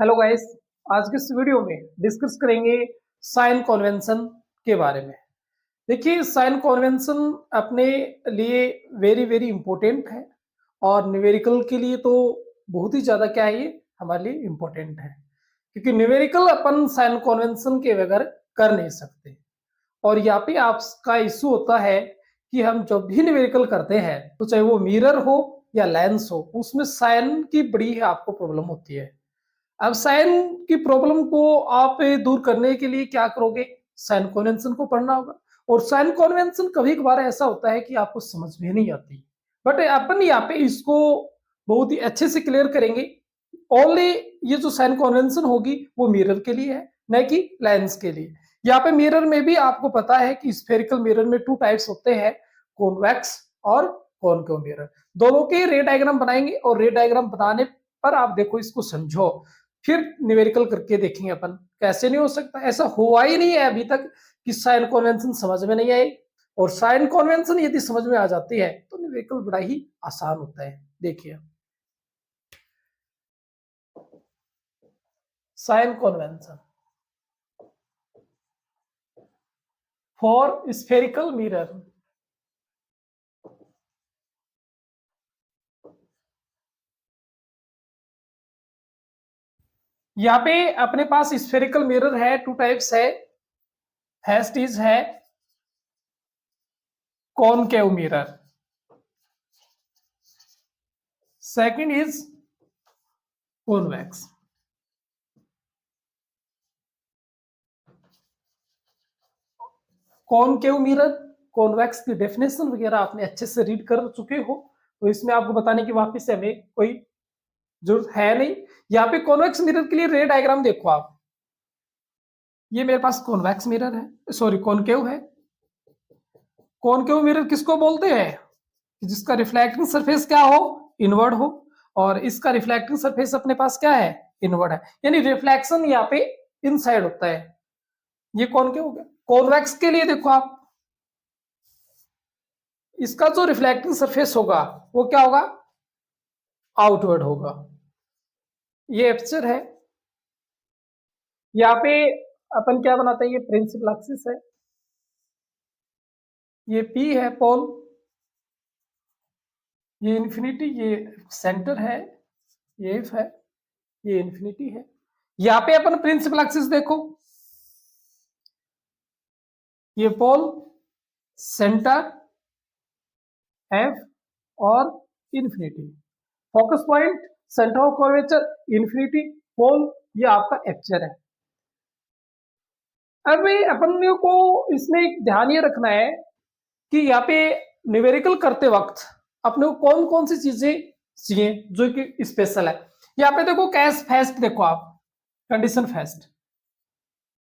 Hello guys. आज के इस वीडियो में डिस्कस करेंगे साइन कन्वेंशन के बारे में। देखिए, साइन कन्वेंशन अपने लिए वेरी वेरी इंपॉर्टेंट है और न्यूमेरिकल के लिए तो बहुत ही ज़्यादा क्या है, ये हमारे लिए इम्पोर्टेंट है, क्योंकि न्यूमेरिकल अपन साइन कन्वेंशन के बगैर कर नहीं सकते। और यहाँ पे आपका इशू होता है कि हम जब भी न्यूमेरिकल करते हैं, तो चाहे वो मिरर हो या लेंस हो, उसमें साइन की बड़ी आपको प्रॉब्लम होती है। अब साइन की प्रॉब्लम को आप दूर करने के लिए क्या करोगे? साइन कन्वेंशन को पढ़ना होगा। और साइन कन्वेंशन कभी कभार ऐसा होता है कि आपको समझ में नहीं आती, बट अपन यहाँ पे इसको बहुत ही अच्छे से क्लियर करेंगे। ओनली ये जो साइन कन्वेंशन होगी वो मिरर के लिए है, न कि लेंस के लिए। यहाँ पे मिरर में भी आपको पता है कि स्फेरिकल मिरर में टू टाइप्स होते हैं, कॉन्वेक्स और कॉनकेव मिरर। दोनों के रे डायग्राम बनाएंगे और रे डायग्राम बनाने पर आप देखो, इसको समझो, फिर न्यूमेरिकल करके देखेंगे अपन। कैसे नहीं हो सकता, ऐसा हुआ ही नहीं है अभी तक कि साइन कन्वेंशन समझ में नहीं आई। और साइन कन्वेंशन यदि समझ में आ जाती है तो न्यूमेरिकल बड़ा ही आसान होता है। देखिए, sign convention for spherical mirror. यहाँ पे अपने पास स्फेरिकल मिरर है, टू टाइप्स है। फर्स्ट इज है concave mirror, second is convex. Concave mirror, convex की डेफिनेशन वगैरह आपने अच्छे से रीड कर चुके हो, तो इसमें आपको बताने की वापस से हमें कोई जरूरत है नहीं। यहाँ पे कॉन्वेक्स मिरर के लिए रे डायग्राम देखो आप। ये मेरे पास कॉन्वेक्स मिरर है, सॉरी कॉनकेव है। कॉनकेव मिरर किसको बोलते हैं? जिसका रिफ्लेक्टिंग सरफेस क्या हो, इनवर्ड हो। और इसका रिफ्लेक्टिंग सरफेस अपने पास क्या है, इनवर्ड है, यानी रिफ्लेक्शन यहाँ पे इनसाइड होता है। ये कॉनकेव हो गया। कॉन्वेक्स के लिए देखो आप, इसका जो रिफ्लेक्टिंग सरफेस होगा वो क्या होगा, आउटवर्ड होगा। ये एपर्चर है। यहाँ पे अपन क्या बनाते हैं, ये प्रिंसिपल एक्सिस है, ये P है पोल, ये इन्फिनिटी, ये सेंटर है, ये F है, ये इन्फिनिटी है। यहाँ पे अपन प्रिंसिपल एक्सिस देखो, ये पोल, सेंटर, F और infinity. Focus point, centre of curvature, infinity, pole, ये आपका एपर्चर है। अब अपन को इसमें एक ध्यान ये रखना है कि यहाँ पे न्यूमेरिकल करते वक्त अपने को कौन कौन सी चीजें चाहिए जो कि स्पेशल है। यहाँ पे देखो कैश फर्स्ट, देखो आप कंडीशन फर्स्ट।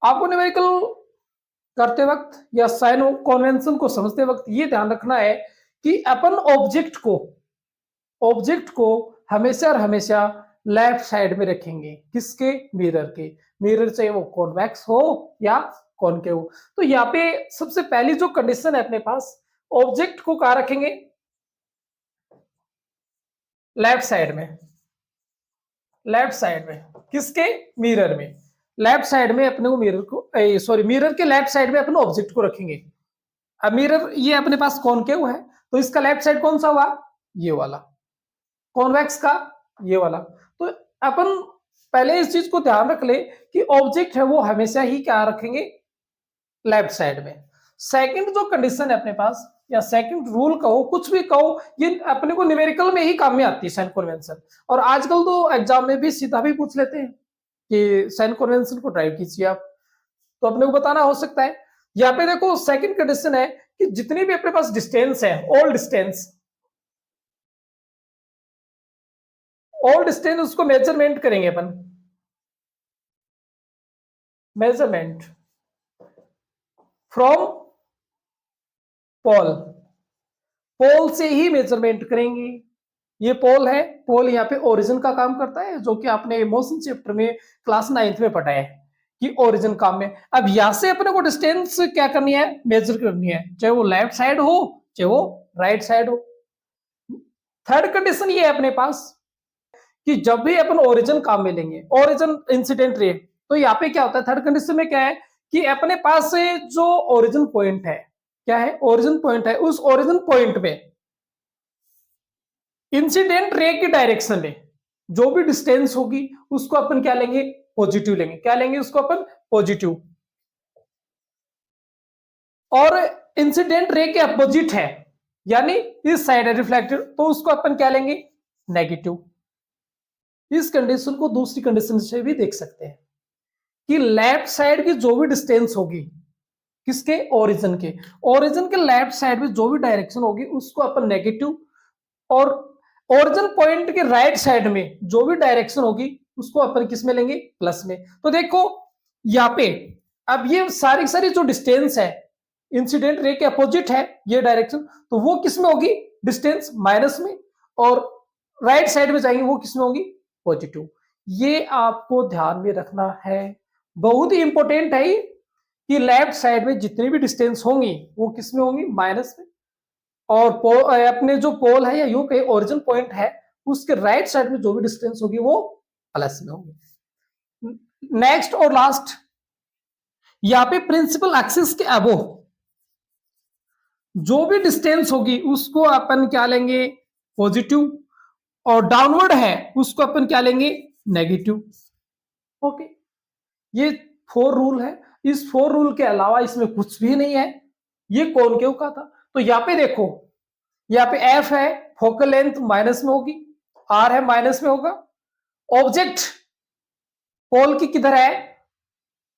आपको न्यूमेरिकल करते वक्त या साइन कन्वेंशन को समझते वक्त ये ध्यान रखना है कि अपन ऑब्जेक्ट को हमेशा और हमेशा लेफ्ट साइड में रखेंगे। किसके? मिरर के। मिरर चाहे वो कॉन्वेक्स हो या कॉनकेव। तो यहाँ पे सबसे पहली जो कंडीशन है अपने पास, ऑब्जेक्ट को कहाँ रखेंगे? लेफ्ट साइड में। लेफ्ट साइड में किसके? मिरर में। लेफ्ट साइड में अपने को मिरर को, सॉरी, मिरर के लेफ्ट साइड में अपने ऑब्जेक्ट को रखेंगे। अब मिरर ये अपने पास कॉनकेव है, तो इसका लेफ्ट साइड कौन सा हुआ? ये वाला। कॉन्वेक्स का ये वाला। तो अपन पहले इस चीज को ध्यान रख ले कि ऑब्जेक्ट है वो हमेशा ही क्या रखेंगे? लेफ्ट साइड में। सेकंड जो कंडीशन है अपने पास, या सेकंड रूल कहो, कुछ भी कहो, ये अपने को न्यूमेरिकल में ही काम में आती है, साइन कन्वेंशन। और आजकल तो एग्जाम में भी सीधा भी पूछ लेते हैं कि साइन कन्वेंशन को ड्राइव कीजिए आप, तो अपने को बताना हो सकता है। यहाँ पे देखो सेकंड कंडीशन है कि जितनी भी अपने पास डिस्टेंस है, ऑल डिस्टेंस उसको मेजरमेंट करेंगे अपन। मेजरमेंट फ्रॉम पोल, पोल से ही मेजरमेंट करेंगे। ये पोल है, पोल यहाँ पे ओरिजिन का काम करता है, जो कि आपने मोशन चैप्टर में क्लास 9th में पढ़ा है कि ओरिजिन काम में। अब यहां से अपने को डिस्टेंस क्या करनी है? मेजर करनी है, चाहे वो लेफ्ट साइड हो चाहे वो राइट साइड हो। थर्ड कंडीशन ये है अपने पास कि जब भी अपन ओरिजिन काम में लेंगे, ओरिजिन इंसिडेंट रे, तो यहाँ पे क्या होता है, थर्ड कंडीशन में क्या है कि अपने पास से जो ओरिजिन पॉइंट है, क्या है, ओरिजिन पॉइंट है, उस ओरिजिन पॉइंट में इंसिडेंट रे की डायरेक्शन में जो भी डिस्टेंस होगी उसको अपन क्या लेंगे, पॉजिटिव लेंगे। क्या लेंगे उसको अपन, पॉजिटिव। और इंसिडेंट रे के अपोजिट है, यानी इस साइड है रिफ्लेक्टेड, तो उसको अपन क्या लेंगे, नेगेटिव। इस कंडीशन को दूसरी कंडीशन से भी देख सकते हैं कि लेफ्ट साइड की जो भी डिस्टेंस होगी, किसके, ओरिजिन के, ओरिजिन के लेफ्ट साइड में जो भी डायरेक्शन होगी उसको अपन नेगेटिव, और ओरिजिन पॉइंट के राइट साइड में जो भी डायरेक्शन होगी उसको अपन किस में लेंगे, प्लस में। तो देखो यहाँ पे अब ये सारी सारी जो डिस्टेंस है इंसिडेंट रे के अपोजिट है ये डायरेक्शन, तो वो किस में होगी, डिस्टेंस माइनस में, और राइट साइड में जाएंगे वो किस में होगी, पॉजिटिव। ये आपको ध्यान में रखना है, बहुत ही इंपॉर्टेंट है कि लेफ्ट साइड में जितनी भी डिस्टेंस होंगी वो किस में होंगी, माइनस में, और अपने जो पोल है या यू के ओरिजिन पॉइंट है उसके राइट साइड में जो भी डिस्टेंस होगी वो प्लस में होगी। नेक्स्ट और लास्ट, यहाँ पे प्रिंसिपल एक्सिस के अबो जो भी डिस्टेंस होगी उसको अपन क्या लेंगे, पॉजिटिव, और डाउनवर्ड है उसको अपन क्या लेंगे, नेगेटिव। ओके, ये 4 रूल है। इस 4 रूल के अलावा इसमें कुछ भी नहीं है, ये कॉनकेव का था। तो यहाँ पे देखो, यहाँ पे एफ है, फोकल लेंथ माइनस में होगी, आर है माइनस में होगा, ऑब्जेक्ट पोल की किधर है,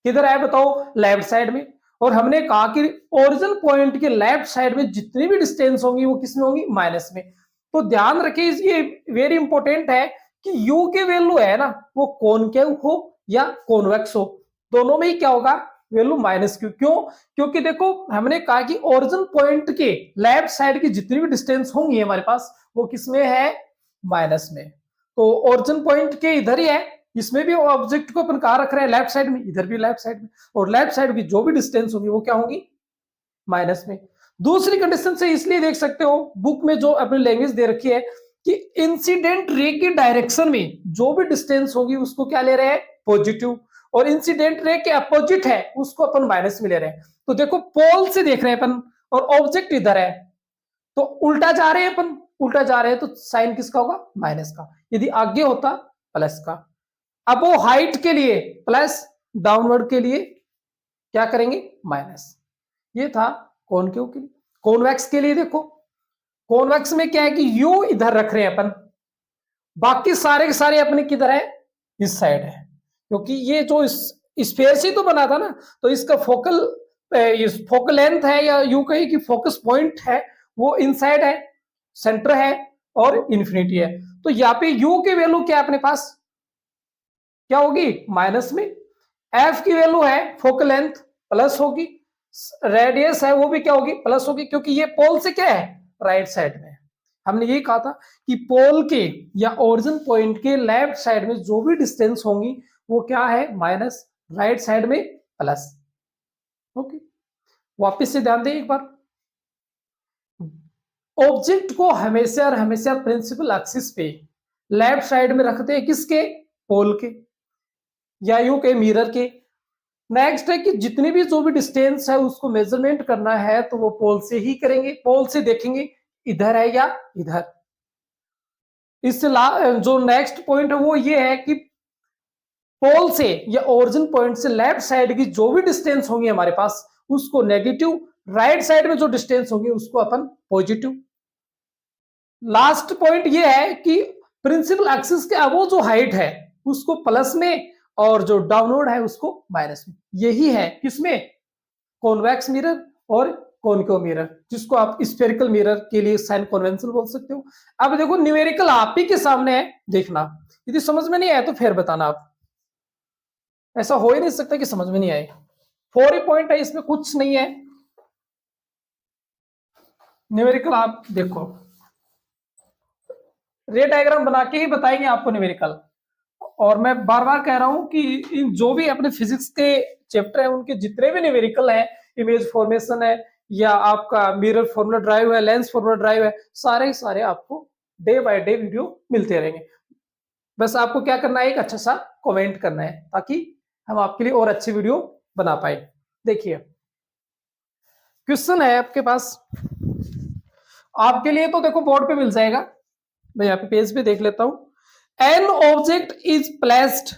किधर है बताओ, लेफ्ट साइड में, और हमने कहा कि ओरिजिन पॉइंट के लेफ्ट साइड में जितनी भी डिस्टेंस होंगी वो किस में होंगी, माइनस में। तो ध्यान रखिए, ये वेरी इंपॉर्टेंट है कि यू के वैल्यू है ना वो कॉनकेव हो या कॉन्वेक्स हो, दोनों में ही क्या होगा, वैल्यू माइनस क्यू। क्यों, क्योंकि देखो हमने कहा कि ओरिजिन पॉइंट के लेफ्ट साइड की जितनी भी डिस्टेंस होंगी हमारे पास वो किसमें है, माइनस में। तो ओरिजिन पॉइंट के इधर ही है, इसमें भी ऑब्जेक्ट को अपन कहा रख रहे हैं, लेफ्ट साइड में, इधर भी लेफ्ट साइड में, और लेफ्ट साइड की जो भी डिस्टेंस होगी वो क्या होगी, माइनस में। दूसरी कंडीशन से इसलिए देख सकते हो बुक में जो अपनी लैंग्वेज दे रखी है कि इंसिडेंट रे की डायरेक्शन में जो भी डिस्टेंस होगी उसको क्या ले रहे हैं, पॉजिटिव, और इंसिडेंट रे के अपोजिट है उसको अपन माइनस में ले रहे हैं। तो देखो पोल से देख रहे हैं अपन, और ऑब्जेक्ट इधर है, तो उल्टा जा रहे हैं अपन, उल्टा जा रहे हैं तो साइन किसका होगा, माइनस का। यदि आगे होता प्लस का। अब वो हाइट के लिए प्लस, डाउनवर्ड के लिए क्या करेंगे, माइनस। ये था कॉनकेव के लिए। कॉन्वेक्स के लिए देखो, कॉन्वेक्स में क्या है कि यू इधर रख रहे हैं अपन, बाकी सारे के सारे अपने किधर है, इस साइड है, क्योंकि ये जो स्फेयर से तो बना था ना, तो इसका फोकल फोकल लेंथ है या यू कही कि फोकस पॉइंट है वो इनसाइड है, सेंटर है और इन्फिनिटी है। तो यहाँ पे यू की वैल्यू क्या है अपने पास, क्या होगी, माइनस में। एफ की वैल्यू है फोकल लेंथ, प्लस होगी, रेडियस है वो भी क्या होगी, प्लस होगी, क्योंकि ये पोल से क्या है, राइट साइड में। हमने यही कहा था कि पोल के या ओरिजिन पॉइंट के लेफ्ट साइड में जो भी डिस्टेंस होंगी वो क्या है, माइनस, राइट साइड में प्लस। ओके, वापस से ध्यान दें एक बार, ऑब्जेक्ट को हमेशा और हमेशा प्रिंसिपल एक्सिस पे लेफ्ट साइड में रखते हैं, किसके, पोल के या यू के मिरर के। नेक्स्ट है कि जितनी भी जो भी डिस्टेंस है उसको मेजरमेंट करना है तो वो पोल से ही करेंगे, पोल से देखेंगे इधर है या इधर। इससे जो नेक्स्ट पॉइंट है वो ये है कि पोल से या ओरिजिन पॉइंट से लेफ्ट साइड की जो भी डिस्टेंस होंगी हमारे पास उसको नेगेटिव, राइट साइड में जो डिस्टेंस होगी उसको अपन पॉजिटिव। लास्ट पॉइंट ये है कि प्रिंसिपल एक्सिस के अबो जो हाइट है उसको प्लस में, और जो डाउनवर्ड है उसको माइनस में। यही है किसमें, कॉन्वेक्स मिरर और कॉनकेव मिरर, जिसको आप स्फेरिकल मिरर के लिए साइन कन्वेंशन बोल सकते हो। अब देखो न्यूमेरिकल आप ही के सामने है, देखना, यदि समझ में नहीं आया तो फिर बताना आप, ऐसा हो ही नहीं सकता कि समझ में नहीं आए। 4 ही पॉइंट है, इसमें कुछ नहीं है। न्यूमेरिकल आप देखो, रे डायग्राम बना के ही बताएंगे आपको न्यूमेरिकल। और मैं बार बार कह रहा हूं कि इन जो भी अपने फिजिक्स के चैप्टर है उनके जितने भी न्यूमेरिकल है, इमेज फॉर्मेशन है या आपका मिरर फॉर्मूला ड्राइव है, लेंस फॉर्मूला ड्राइव है, सारे सारे आपको डे बाय डे वीडियो मिलते रहेंगे। बस आपको क्या करना है, एक अच्छा सा कमेंट करना है ताकि हम आपके लिए और अच्छी वीडियो बना पाए। देखिए क्वेश्चन है आपके पास, आपके लिए तो देखो बोर्ड पे मिल जाएगा, मैं यहाँ पे पेज पे देख लेता हूं। An object is placed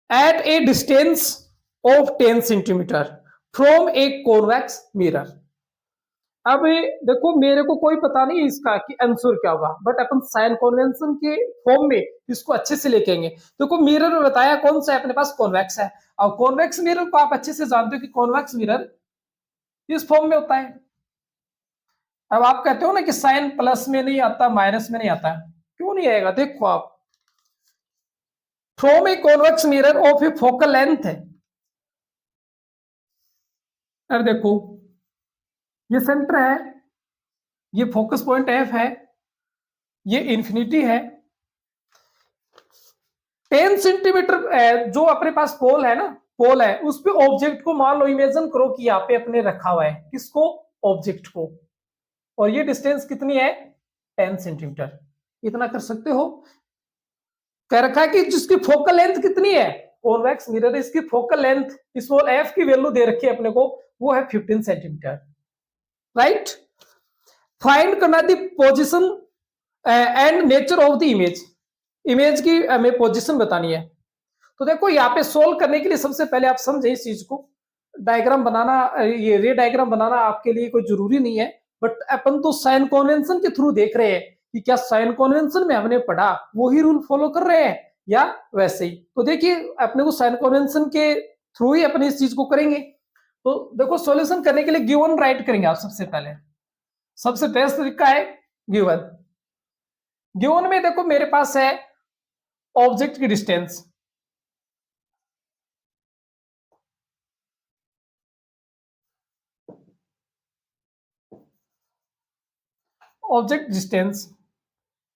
at A distance of 10 centimetre from a convex mirror. अब देखो मेरे को कोई पता नहीं इसका कि आंसर क्या होगा, बट अपन साइन कन्वेंशन के फॉर्म में इसको अच्छे से लिखेंगे। देखो मिरर में बताया कौन सा है अपने पास, कॉन्वेक्स है। और कॉन्वेक्स मिरर को आप अच्छे से जानते हो कि कॉन्वेक्स मिरर इस फॉर्म में होता है। अब आप कहते हो ना कि साइन प्लस में नहीं आता, माइनस में नहीं आता, क्यों नहीं आएगा, देखो आप, from a convex mirror of A focal length है। अब देखो ये सेंटर है, ये फोकस पॉइंट एफ है, ये इंफिनिटी है। 10 सेंटीमीटर जो अपने पास पोल है ना, पोल है, उस पे ऑब्जेक्ट को मान लो, इमेजिन करो कि यहाँ पे अपने रखा हुआ है, किसको, ऑब्जेक्ट को, और ये डिस्टेंस कितनी है, 10 सेंटीमीटर। इतना कर सकते हो। कह रखा है कि जिसकी फोकल लेंथ कितनी है, कॉन्वेक्स मिरर, इसकी फोकल लेंथ स्मॉल एफ की वैल्यू दे रखी है अपने को, वो है 15 सेंटीमीटर, राइट। फाइंड करना दी position and nature of the image, image की हमें पोजीशन बतानी है। तो देखो यहाँ पे सोल्व करने के लिए सबसे पहले आप समझे इस चीज को, डायग्राम बनाना, ये रे डायग्राम बनाना आपके लिए कोई जरूरी नहीं है, बट अपन तो साइन कन्वेंशन के थ्रू देख रहे हैं कि क्या साइन कन्वेंशन में हमने पढ़ा वही रूल फॉलो कर रहे हैं या वैसे ही। तो देखिए अपने को साइन कन्वेंशन के थ्रू ही अपने इस चीज को करेंगे। तो देखो सॉल्यूशन करने के लिए गिवन राइट करेंगे आप सबसे पहले, सबसे बेस्ट तरीका है गिवन। गिवन में देखो मेरे पास है ऑब्जेक्ट की डिस्टेंस, ऑब्जेक्ट डिस्टेंस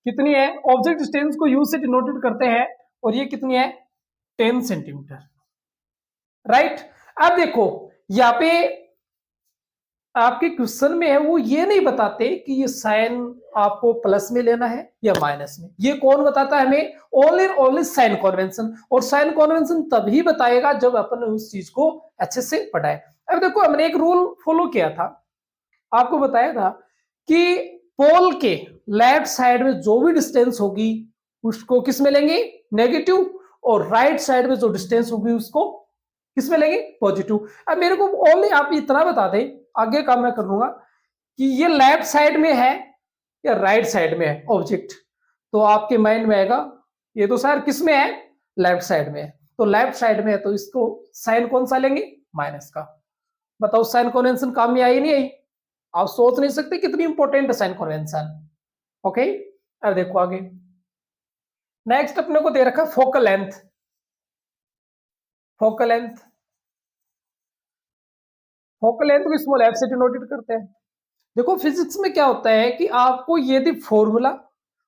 कितनी है, ऑब्जेक्ट डिस्टेंस को यू से डिनोटेड करते हैं, और ये कितनी है, 10 सेंटीमीटर, राइट। अब देखो यहाँ पे आपके क्वेश्चन में है, वो ये नहीं बताते कि ये साइन आपको प्लस में लेना है या माइनस में, ये कौन बताता है हमें, ओनली ओनली साइन कन्वेंशन। और साइन कन्वेंशन तभी बताएगा जब अपन उस चीज को अच्छे से पढ़ाए। अब देखो हमने एक रूल फॉलो किया था, आपको बताया था कि पोल के लेफ्ट साइड में जो भी डिस्टेंस होगी उसको किस में लेंगे, नेगेटिव, और राइट साइड में जो डिस्टेंस होगी उसको किस में लेंगे, पॉजिटिव। अब मेरे को ओनली आप इतना बता दें, आगे का मैं कर लूंगा, कि ये लेफ्ट साइड में है या राइट साइड में है ऑब्जेक्ट, तो आपके माइंड में आएगा ये तो सर किस में है, लेफ्ट साइड में है। तो लेफ्ट साइड में है तो इसको साइन कौन सा लेंगे, माइनस का। बताओ साइन कन्वेंशन काम में आई नहीं आई, आप सोच नहीं सकते कितनी इंपॉर्टेंट है साइन कन्वेंशन। ओके अब देखो आगे, नेक्स्ट अपने को दे रखा focal length, focal length, focal length को स्मॉल एफ से डिनोटेड करते हैं। देखो फिजिक्स में क्या होता है कि आपको यदि फॉर्मूला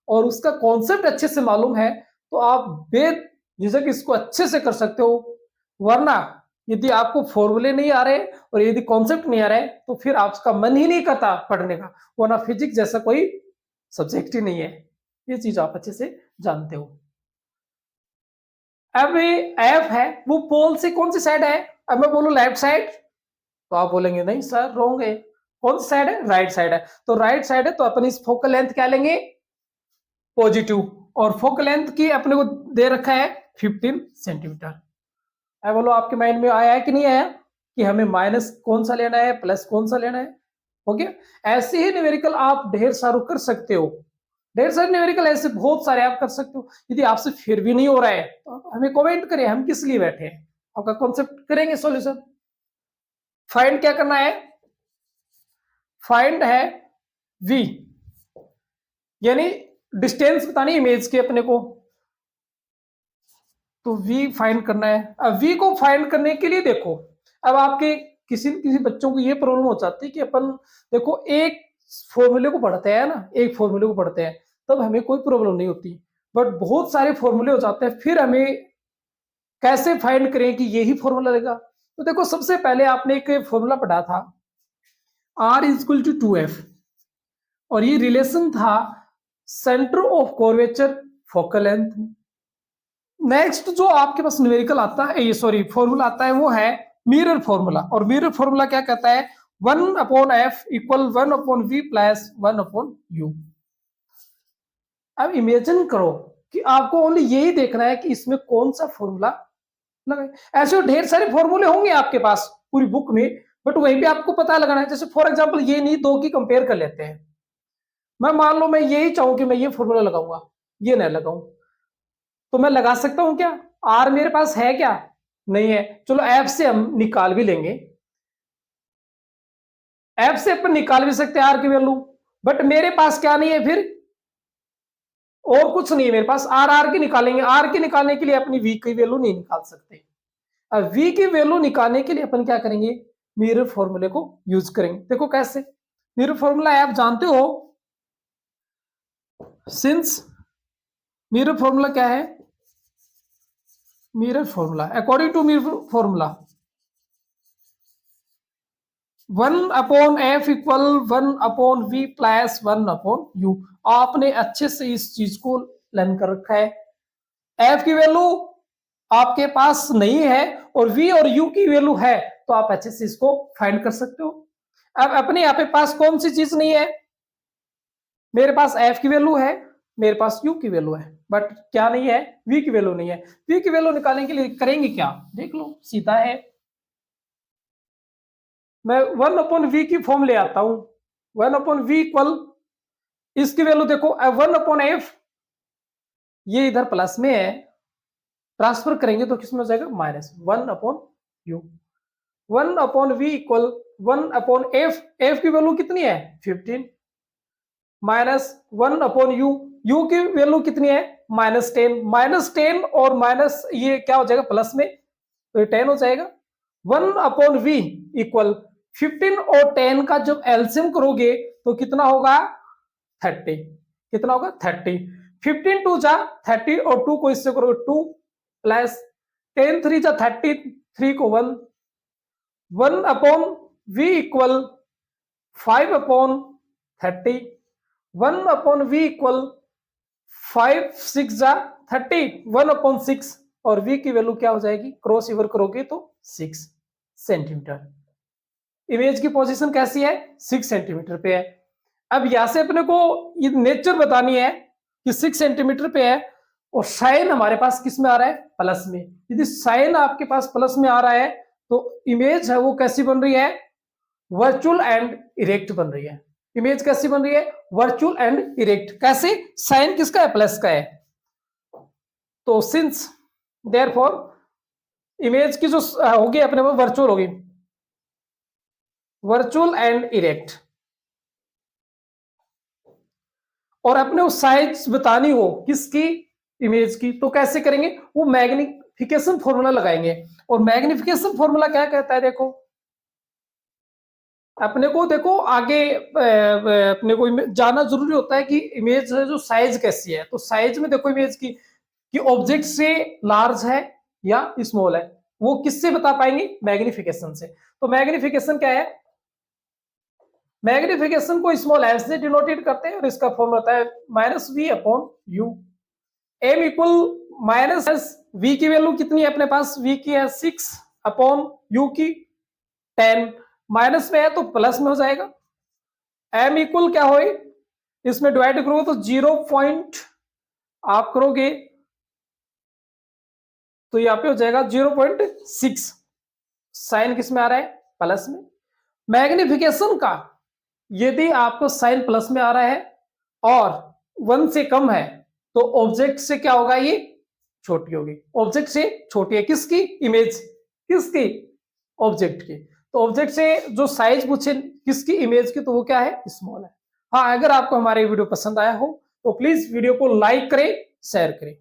और उसका कॉन्सेप्ट अच्छे से मालूम है तो आप बेझिझक इसको अच्छे से कर सकते हो, वरना यदि आपको फॉर्मूले नहीं आ रहे और यदि कॉन्सेप्ट नहीं आ रहे तो फिर आपका मन ही नहीं करता पढ़ने का, वरना फिजिक्स जैसा कोई सब्जेक्ट ही नहीं है, ये चीज आप अच्छे से जानते हो। अब एफ है वो पोल से कौन सी साइड है, अब मैं बोलूं लेफ्ट साइड तो आप बोलेंगे नहीं सर रॉन्ग है, कौन सी साइड है, राइट साइड है। तो राइट साइड है तो अपन इस फोकल लेंथ क्या लेंगे, पॉजिटिव, और फोकल लेंथ की अपने को दे रखा है 15 सेंटीमीटर। अब बोलो आपके माइंड में आया है कि नहीं आया कि हमें माइनस कौन सा लेना है, प्लस कौन सा लेना है। ओके ऐसे ही न्यूमेरिकल आप ढेर सारे कर सकते हो, ढेर सारे न्यूमेरिकल ऐसे बहुत सारे आप कर सकते हो। यदि आपसे फिर भी नहीं हो रहा है तो हमें कमेंट करें, हम किस लिए बैठे हैं, आपका कॉन्सेप्ट करेंगे सॉल्यूशन। फाइंड क्या करना है, फाइंड है v, यानी डिस्टेंस बतानी इमेज के अपने को, तो v फाइंड करना है। अब v को फाइंड करने के लिए देखो, अब आपके किसी किसी बच्चों को ये प्रॉब्लम हो जाती है कि अपन देखो एक फॉर्मूले को पढ़ते हैं ना, एक फॉर्मूले को पढ़ते हैं तब हमें कोई प्रॉब्लम नहीं होती, बट बहुत सारे फॉर्मूले हो जाते हैं, फिर हमें कैसे फाइंड करें कि यही फॉर्मूला लगेगा। तो देखो सबसे पहले आपने एक फॉर्मूला पढ़ा था R is equal to 2f, और ये रिलेशन था centre of curvature focal length में। नेक्स्ट जो आपके पास न्यूमेरिकल आता है, ये सॉरी फॉर्मूला आता है, वो है मिरर फॉर्मूला। और मिरर फॉर्मूला क्या कहता है, 1/f equal 1/v plus 1/u। अब इमेजिन करो कि आपको ओनली यही देखना है कि इसमें कौन सा फॉर्मूला लगाए। ऐसे ढेर सारे फॉर्मूले होंगे आपके पास पूरी बुक में, बट वहीं पे आपको पता लगाना है। जैसे फॉर एग्जांपल ये नहीं, दो की कंपेयर कर लेते हैं। मैं मान लो मैं यही चाहूं कि मैं ये फॉर्मूला लगाऊंगा, ये ना लगाऊं, तो मैं लगा सकता हूं क्या? आर मेरे पास है क्या? नहीं है। चलो एफ से हम निकाल भी लेंगे, एफ से अपन निकाल भी सकते हैं आर की वैल्यू, बट मेरे पास क्या नहीं है फिर, और कुछ नहीं है मेरे पास। आर की निकालेंगे, आर की निकालने के लिए अपनी वी की वैल्यू नहीं निकाल सकते। अब वी की वैल्यू निकालने के लिए अपन क्या करेंगे, मिरर फॉर्मूले को यूज करेंगे। देखो कैसे, मिरर फॉर्मूला आप जानते हो, सिंस मिरर फॉर्मूला क्या है, mirror formula according to mirror formula 1/f equal 1/v plus 1/u। आपने अच्छे से इस चीज को लर्न कर रखा है। f की वैल्यू आपके पास नहीं है और v और u की वैल्यू है, तो आप अच्छे से इसको फाइंड कर सकते हो। अब अपने यहाँ पे पास कौन सी चीज नहीं है, मेरे पास f की वैल्यू है, मेरे पास u की वैल्यू है, बट क्या नहीं है, v की वैल्यू नहीं है। v की वैल्यू निकालने के लिए करेंगे क्या, देख लो, सीधा है, मैं 1/v की फॉर्म ले आता हूं। 1/v इक्वल, इसकी वैल्यू देखो 1/f, ये इधर प्लस में है, ट्रांसफर करेंगे तो किसमें हो जाएगा, -1/u। 1/v equal 1/f, f की वैल्यू कितनी है 15, माइनस 1/u, u की वैल्यू कितनी है -10, -10 और माइनस ये क्या हो जाएगा प्लस में, तो ये 10 हो जाएगा। 1/v इक्वल 15 और 10 का जब एलसीएम करोगे तो कितना होगा 30, कितना होगा 30। 15 2 जा 30 और 2 को इससे करोगे 2 प्लस 10 3 जा 30, 3 को 1, 1/v इक्वल 5/30, 1/v इक्वल 5 6 जा 30, 1/6, और v की वैल्यू क्या हो जाएगी, क्रॉस ओवर करोगे तो 6 सेंटीमीटर। इमेज की पोजीशन कैसी है, 6 सेंटीमीटर पे है। अब यहां से अपने को ये नेचर बतानी है कि 6 सेंटीमीटर पे है, और साइन हमारे पास किस में आ रहा है, प्लस में। यदि साइन आपके पास प्लस में आ रहा है तो इमेज है वो कैसी बन रही है, वर्चुअल एंड इरेक्ट बन रही है। इमेज कैसी बन रही है, वर्चुअल एंड इरेक्ट। कैसे, साइन किसका है, प्लस का है, तो सिंस देयरफॉर इमेज की जो होगी अपने वो वर्चुअल होगी, वर्चुअल एंड इरेक्ट। और अपने वो साइज बतानी हो किसकी, इमेज की, तो कैसे करेंगे, वो मैग्निफिकेशन फॉर्मूला लगाएंगे। और मैग्निफिकेशन फॉर्मूला क्या कहता है, देखो अपने को, देखो आगे अपने को जानना जरूरी होता है कि इमेज है जो साइज कैसी है। तो साइज में देखो इमेज की कि ऑब्जेक्ट से लार्ज है या स्मॉल है, वो किससे बता पाएंगे, मैग्निफिकेशन से। तो मैग्निफिकेशन क्या है, मैग्निफिकेशन को स्मॉल एम से डिनोटेड करते हैं, और इसका फॉर्म होता है -v/u। m इक्वल -v की वैल्यू कितनी है अपने पास, v की है 6/u की 10, माइनस में है तो प्लस में हो जाएगा। m इक्वल क्या हो, इसमें डिवाइड करोगे तो 0 पॉइंट आप करोगे तो यहाँ पे हो जाएगा 0.6, साइन किस में आ रहा है, प्लस में। मैग्निफिकेशन का यदि आपको साइन प्लस में आ रहा है और 1 से कम है तो ऑब्जेक्ट से क्या होगा, ये छोटी होगी, ऑब्जेक्ट से छोटी है, किसकी, इमेज, किसकी, ऑब्जेक्ट की। तो ऑब्जेक्ट से जो साइज पूछे किसकी, इमेज की, तो वो क्या है, स्मॉल है। हाँ, अगर आपको हमारे वीडियो पसंद आया हो तो प्लीज वीडियो को लाइक करें, शेयर करें।